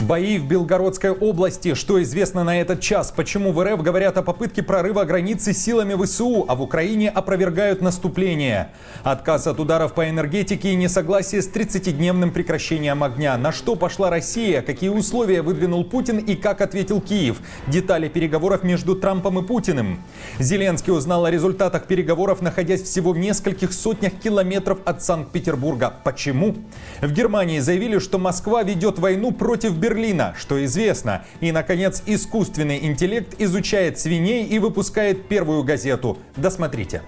Бои в Белгородской области. Что известно на этот час? Почему в РФ говорят о попытке прорыва границы силами ВСУ, а в Украине опровергают наступление? Отказ от ударов по энергетике и несогласие с 30-дневным прекращением огня. На что пошла Россия? Какие условия выдвинул Путин и как ответил Киев? Детали переговоров между Трампом и Путиным. Зеленский узнал о результатах переговоров, находясь всего в нескольких сотнях километров от Санкт-Петербурга. Почему? В Германии заявили, что Москва ведет войну против Берлина, что известно. И, наконец, искусственный интеллект изучает свиней и выпускает первую газету. Досмотрите.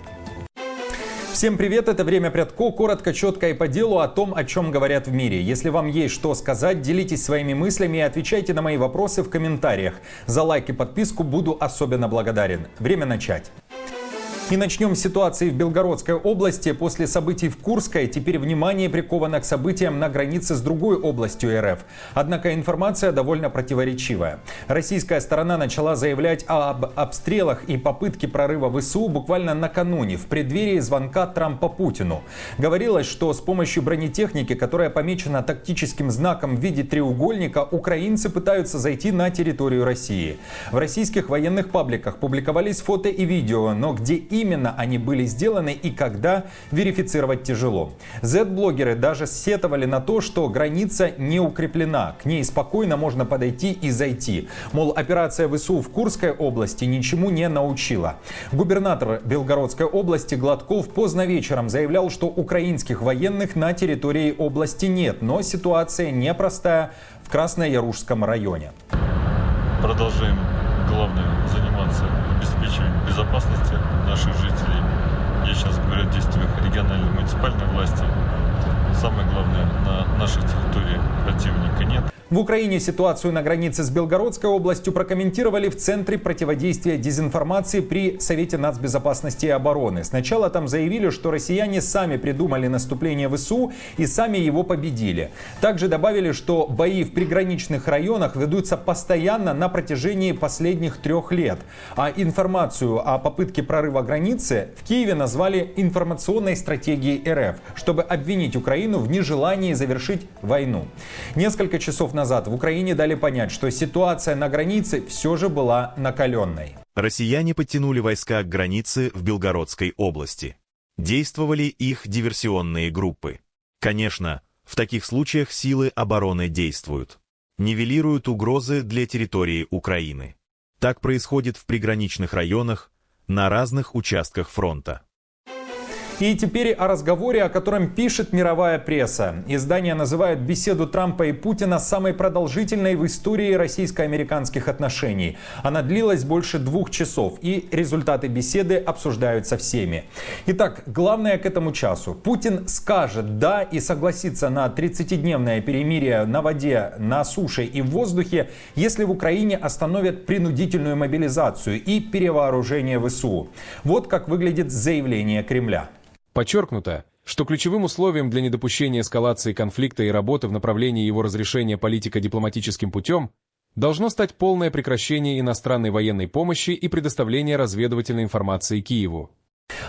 Всем привет, это «Время Прядко», коротко, четко и по делу о том, о чем говорят в мире. Если вам есть что сказать, делитесь своими мыслями и отвечайте на мои вопросы в комментариях. За лайк и подписку буду особенно благодарен. Время начать. И начнем с ситуации в Белгородской области. После событий в Курской теперь внимание приковано к событиям на границе с другой областью РФ. Однако информация довольно противоречивая. Российская сторона начала заявлять об обстрелах и попытке прорыва ВСУ буквально накануне, в преддверии звонка Трампа Путину. Говорилось, что с помощью бронетехники, которая помечена тактическим знаком в виде треугольника, украинцы пытаются зайти на территорию России. В российских военных пабликах публиковались фото и видео, но где именно они были сделаны и когда, верифицировать тяжело. Z-блогеры даже сетовали на то, что граница не укреплена, к ней спокойно можно подойти и зайти. Мол, операция ВСУ в Курской области ничему не научила. Губернатор Белгородской области Гладков поздно вечером заявлял, что украинских военных на территории области нет, но ситуация непростая в Красноярушском районе. Продолжаем, главное, заниматься обеспечиванием безопасности наших жителей. Я сейчас говорю о действиях региональной муниципальной власти. Самое главное, на нашей территории противника нет. В Украине ситуацию на границе с Белгородской областью прокомментировали в Центре противодействия дезинформации при Совете нацбезопасности и обороны. Сначала там заявили, что россияне сами придумали наступление ВСУ и сами его победили. Также добавили, что бои в приграничных районах ведутся постоянно на протяжении последних 3 лет. А информацию о попытке прорыва границы в Киеве назвали информационной стратегией РФ, чтобы обвинить Украину в нежелании завершить войну. Несколько часов назад в Украине дали понять, что ситуация на границе все же была накаленной. Россияне подтянули войска к границе в Белгородской области. Действовали их диверсионные группы. Конечно, в таких случаях силы обороны действуют. Нивелируют угрозы для территории Украины. Так происходит в приграничных районах, на разных участках фронта. И теперь о разговоре, о котором пишет мировая пресса. Издания называют беседу Трампа и Путина самой продолжительной в истории российско-американских отношений. Она длилась больше 2 часов, и результаты беседы обсуждают со всеми. Итак, главное к этому часу. Путин скажет «да» и согласится на 30-дневное перемирие на воде, на суше и в воздухе, если в Украине остановят принудительную мобилизацию и перевооружение ВСУ. Вот как выглядит заявление Кремля. Подчеркнуто, что ключевым условием для недопущения эскалации конфликта и работы в направлении его разрешения политико-дипломатическим путем должно стать полное прекращение иностранной военной помощи и предоставление разведывательной информации Киеву.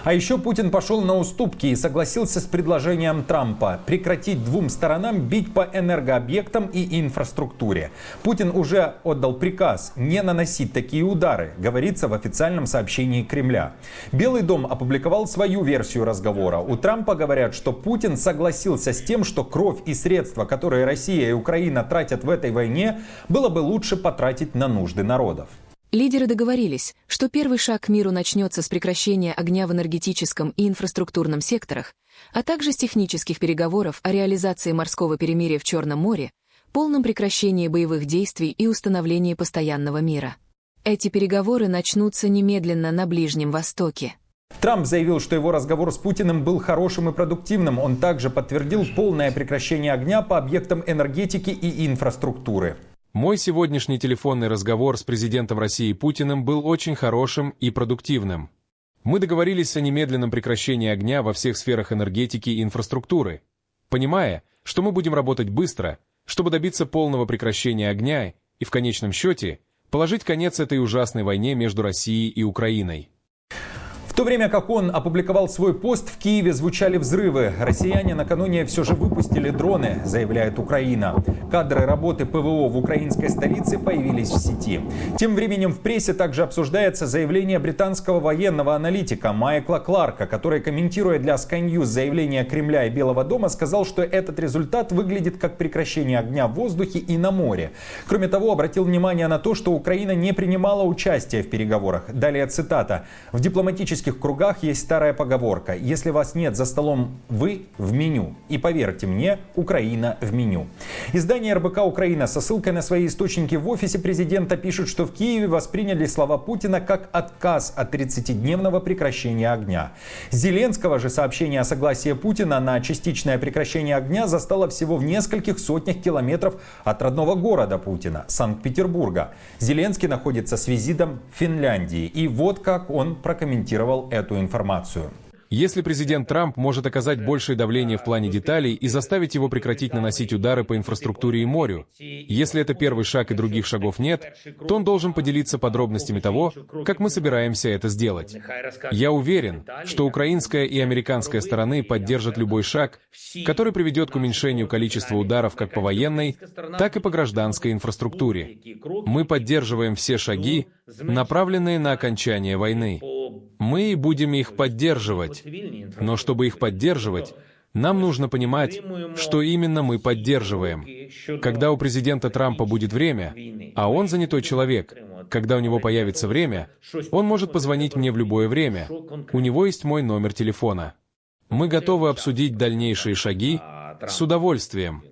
А еще Путин пошел на уступки и согласился с предложением Трампа прекратить 2 сторонам бить по энергообъектам и инфраструктуре. Путин уже отдал приказ не наносить такие удары, говорится в официальном сообщении Кремля. Белый дом опубликовал свою версию разговора. У Трампа говорят, что Путин согласился с тем, что кровь и средства, которые Россия и Украина тратят в этой войне, было бы лучше потратить на нужды народов. Лидеры договорились, что первый шаг к миру начнется с прекращения огня в энергетическом и инфраструктурном секторах, а также с технических переговоров о реализации морского перемирия в Черном море, полном прекращении боевых действий и установлении постоянного мира. Эти переговоры начнутся немедленно на Ближнем Востоке. Трамп заявил, что его разговор с Путиным был хорошим и продуктивным. Он также подтвердил полное прекращение огня по объектам энергетики и инфраструктуры. Мой сегодняшний телефонный разговор с президентом России Путиным был очень хорошим и продуктивным. Мы договорились о немедленном прекращении огня во всех сферах энергетики и инфраструктуры, понимая, что мы будем работать быстро, чтобы добиться полного прекращения огня и, в конечном счете, положить конец этой ужасной войне между Россией и Украиной. В то время как он опубликовал свой пост, в Киеве звучали взрывы. Россияне накануне все же выпустили дроны, заявляет Украина. Кадры работы ПВО в украинской столице появились в сети. Тем временем в прессе также обсуждается заявление британского военного аналитика Майкла Кларка, который, комментируя для Sky News заявление Кремля и Белого дома, сказал, что этот результат выглядит как прекращение огня в воздухе и на море. Кроме того, обратил внимание на то, что Украина не принимала участия в переговорах. Далее цитата. «В дипломатических кругах есть старая поговорка: если вас нет за столом, вы в меню. И поверьте мне, Украина в меню». Издание РБК «Украина» со ссылкой на свои источники в офисе президента пишет, что в Киеве восприняли слова Путина как отказ от 30-дневного прекращения огня. Зеленского же сообщение о согласии Путина на частичное прекращение огня застало всего в нескольких сотнях километров от родного города Путина – Санкт-Петербурга. Зеленский находится с визитом в Финляндии. И вот как он прокомментировал эту информацию. Если президент Трамп может оказать большее давление в плане деталей и заставить его прекратить наносить удары по инфраструктуре и морю, если это первый шаг и других шагов нет, то он должен поделиться подробностями того, как мы собираемся это сделать. Я уверен, что украинская и американская стороны поддержат любой шаг, который приведет к уменьшению количества ударов как по военной, так и по гражданской инфраструктуре. Мы поддерживаем все шаги, направленные на окончание войны. Мы и будем их поддерживать. Но чтобы их поддерживать, нам нужно понимать, что именно мы поддерживаем. Когда у президента Трампа будет время, а он занятой человек, когда у него появится время, он может позвонить мне в любое время. У него есть мой номер телефона. Мы готовы обсудить дальнейшие шаги с удовольствием.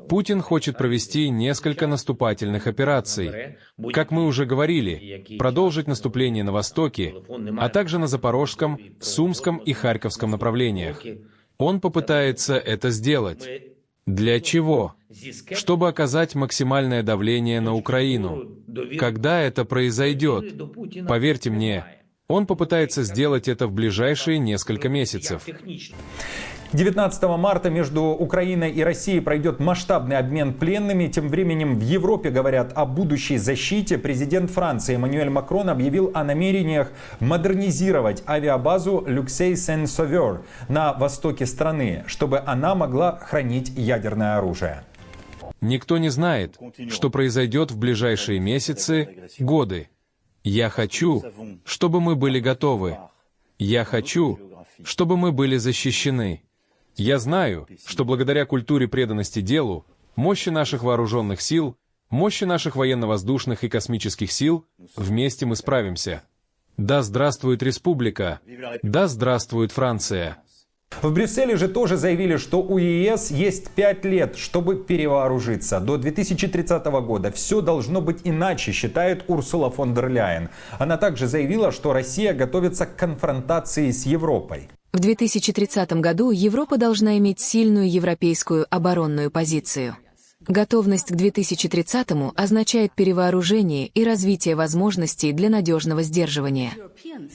Путин хочет провести несколько наступательных операций. Как мы уже говорили, продолжить наступление на Востоке, а также на Запорожском, Сумском и Харьковском направлениях. Он попытается это сделать. Для чего? Чтобы оказать максимальное давление на Украину. Когда это произойдет? Поверьте мне, он попытается сделать это в ближайшие несколько месяцев. 19 марта между Украиной и Россией пройдет масштабный обмен пленными. Тем временем в Европе говорят о будущей защите. Президент Франции Эммануэль Макрон объявил о намерениях модернизировать авиабазу Люксей-Сен-Совер на востоке страны, чтобы она могла хранить ядерное оружие. Никто не знает, что произойдет в ближайшие месяцы, годы. Я хочу, чтобы мы были готовы. Я хочу, чтобы мы были защищены. Я знаю, что благодаря культуре преданности делу, мощи наших вооруженных сил, мощи наших военно-воздушных и космических сил, вместе мы справимся. Да здравствует республика! Да здравствует Франция! В Брюсселе же тоже заявили, что у ЕС есть 5 лет, чтобы перевооружиться. До 2030 года все должно быть иначе, считает Урсула фон дер Ляйен. Она также заявила, что Россия готовится к конфронтации с Европой. В 2030 году Европа должна иметь сильную европейскую оборонную позицию. Готовность к 2030-му означает перевооружение и развитие возможностей для надежного сдерживания.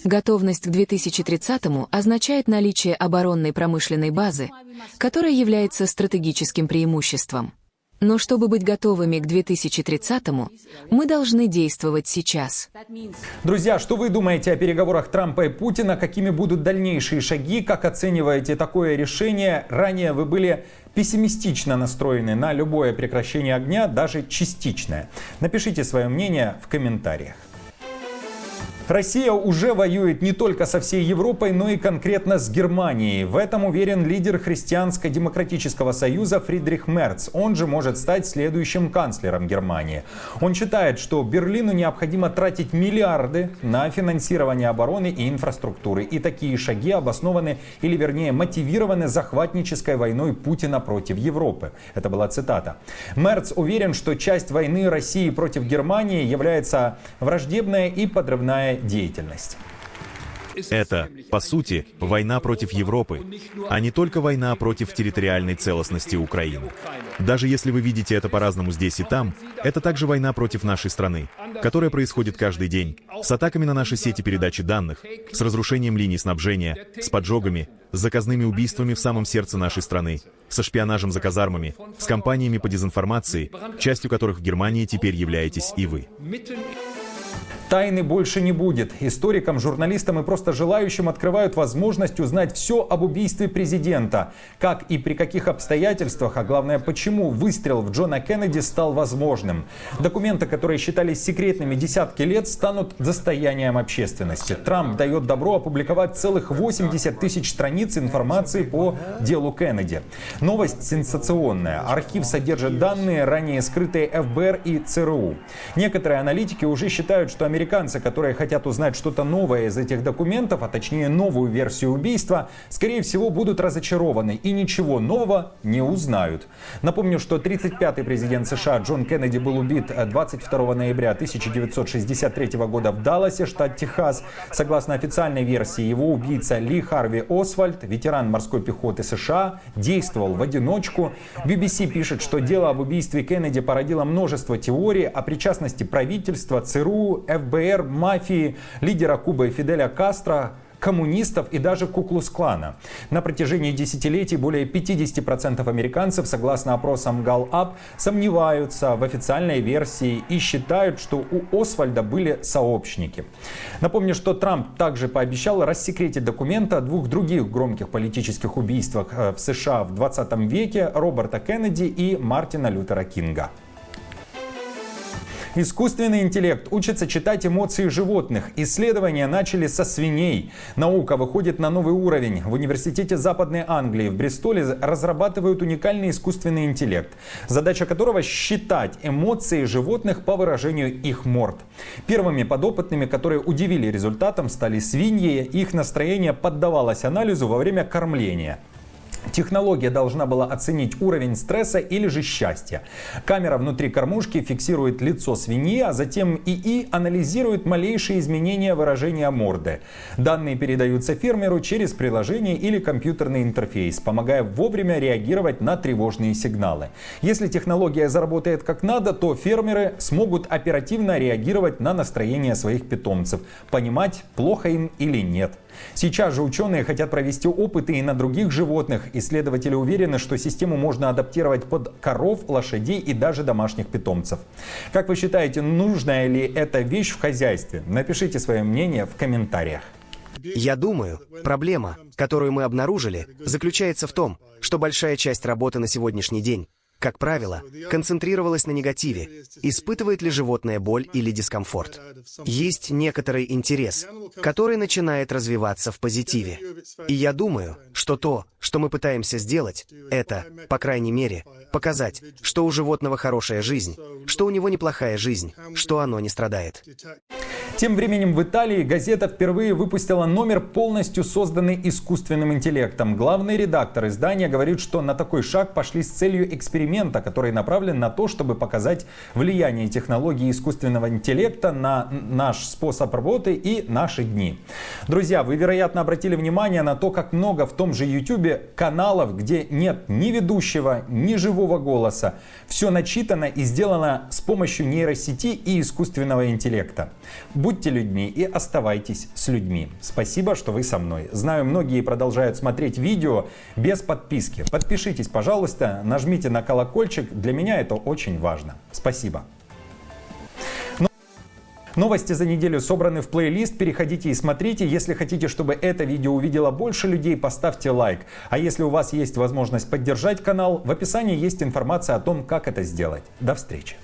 Готовность к 2030-му означает наличие оборонной промышленной базы, которая является стратегическим преимуществом. Но чтобы быть готовыми к 2030-му, мы должны действовать сейчас. Друзья, что вы думаете о переговорах Трампа и Путина? Какими будут дальнейшие шаги? Как оцениваете такое решение? Ранее вы были пессимистично настроены на любое прекращение огня, даже частичное. Напишите свое мнение в комментариях. Россия уже воюет не только со всей Европой, но и конкретно с Германией. В этом уверен лидер Христианско-демократического союза Фридрих Мерц. Он же может стать следующим канцлером Германии. Он считает, что Берлину необходимо тратить миллиарды на финансирование обороны и инфраструктуры. И такие шаги обоснованы, или вернее мотивированы захватнической войной Путина против Европы. Это была цитата. Мерц уверен, что часть войны России против Германии является враждебная и подрывная деятельность. Это, по сути, война против Европы, а не только война против территориальной целостности Украины. Даже если вы видите это по-разному здесь и там, это также война против нашей страны, которая происходит каждый день, с атаками на наши сети передачи данных, с разрушением линий снабжения, с поджогами, с заказными убийствами в самом сердце нашей страны, со шпионажем за казармами, с кампаниями по дезинформации, частью которых в Германии теперь являетесь и вы. Тайны больше не будет. Историкам, журналистам и просто желающим открывают возможность узнать все об убийстве президента. Как и при каких обстоятельствах, а главное, почему выстрел в Джона Кеннеди стал возможным. Документы, которые считались секретными десятки лет, станут достоянием общественности. Трамп дает добро опубликовать целых 80 тысяч страниц информации по делу Кеннеди. Новость сенсационная. Архив содержит данные, ранее скрытые ФБР и ЦРУ. Некоторые аналитики уже считают, что американцы, которые хотят узнать что-то новое из этих документов, а точнее новую версию убийства, скорее всего будут разочарованы и ничего нового не узнают. Напомню, что 35-й президент США Джон Кеннеди был убит 22 ноября 1963 года в Далласе, штат Техас. Согласно официальной версии, его убийца Ли Харви Освальд, ветеран морской пехоты США, действовал в одиночку. BBC пишет, что дело об убийстве Кеннеди породило множество теорий о причастности правительства, ЦРУ, ФБР, мафии, лидера Кубы Фиделя Кастро, коммунистов и даже Ку-клукс-клана. На протяжении десятилетий более 50% американцев, согласно опросам Gallup, сомневаются в официальной версии и считают, что у Освальда были сообщники. Напомню, что Трамп также пообещал рассекретить документы о двух других громких политических убийствах в США в 20 веке: Роберта Кеннеди и Мартина Лютера Кинга. Искусственный интеллект учится читать эмоции животных. Исследования начали со свиней. Наука выходит на новый уровень. В университете Западной Англии в Бристоле разрабатывают уникальный искусственный интеллект, задача которого — считать эмоции животных по выражению их морд. Первыми подопытными, которые удивили результатом, стали свиньи. Их настроение поддавалось анализу во время кормления. Технология должна была оценить уровень стресса или же счастья. Камера внутри кормушки фиксирует лицо свиньи, а затем ИИ анализирует малейшие изменения выражения морды. Данные передаются фермеру через приложение или компьютерный интерфейс, помогая вовремя реагировать на тревожные сигналы. Если технология заработает как надо, то фермеры смогут оперативно реагировать на настроение своих питомцев, понимать, плохо им или нет. Сейчас же ученые хотят провести опыты и на других животных. Исследователи уверены, что систему можно адаптировать под коров, лошадей и даже домашних питомцев. Как вы считаете, нужная ли эта вещь в хозяйстве? Напишите свое мнение в комментариях. Я думаю, проблема, которую мы обнаружили, заключается в том, что большая часть работы на сегодняшний день, как правило, концентрировалась на негативе. Испытывает ли животное боль или дискомфорт? Есть некоторый интерес, который начинает развиваться в позитиве. И я думаю, что то, что мы пытаемся сделать, это, по крайней мере, показать, что у животного хорошая жизнь, что у него неплохая жизнь, что оно не страдает. Тем временем в Италии газета впервые выпустила номер, полностью созданный искусственным интеллектом. Главный редактор издания говорит, что на такой шаг пошли с целью эксперимента, который направлен на то, чтобы показать влияние технологии искусственного интеллекта на наш способ работы и наши дни. Друзья, вы, вероятно, обратили внимание на то, как много в том же YouTube каналов, где нет ни ведущего, ни живого голоса. Все начитано и сделано с помощью нейросети и искусственного интеллекта. Будьте людьми и оставайтесь с людьми. Спасибо, что вы со мной. Знаю, многие продолжают смотреть видео без подписки. Подпишитесь, пожалуйста, нажмите на колокольчик. Для меня это очень важно. Спасибо. Новости за неделю собраны в плейлист. Переходите и смотрите. Если хотите, чтобы это видео увидело больше людей, поставьте лайк. А если у вас есть возможность поддержать канал, в описании есть информация о том, как это сделать. До встречи.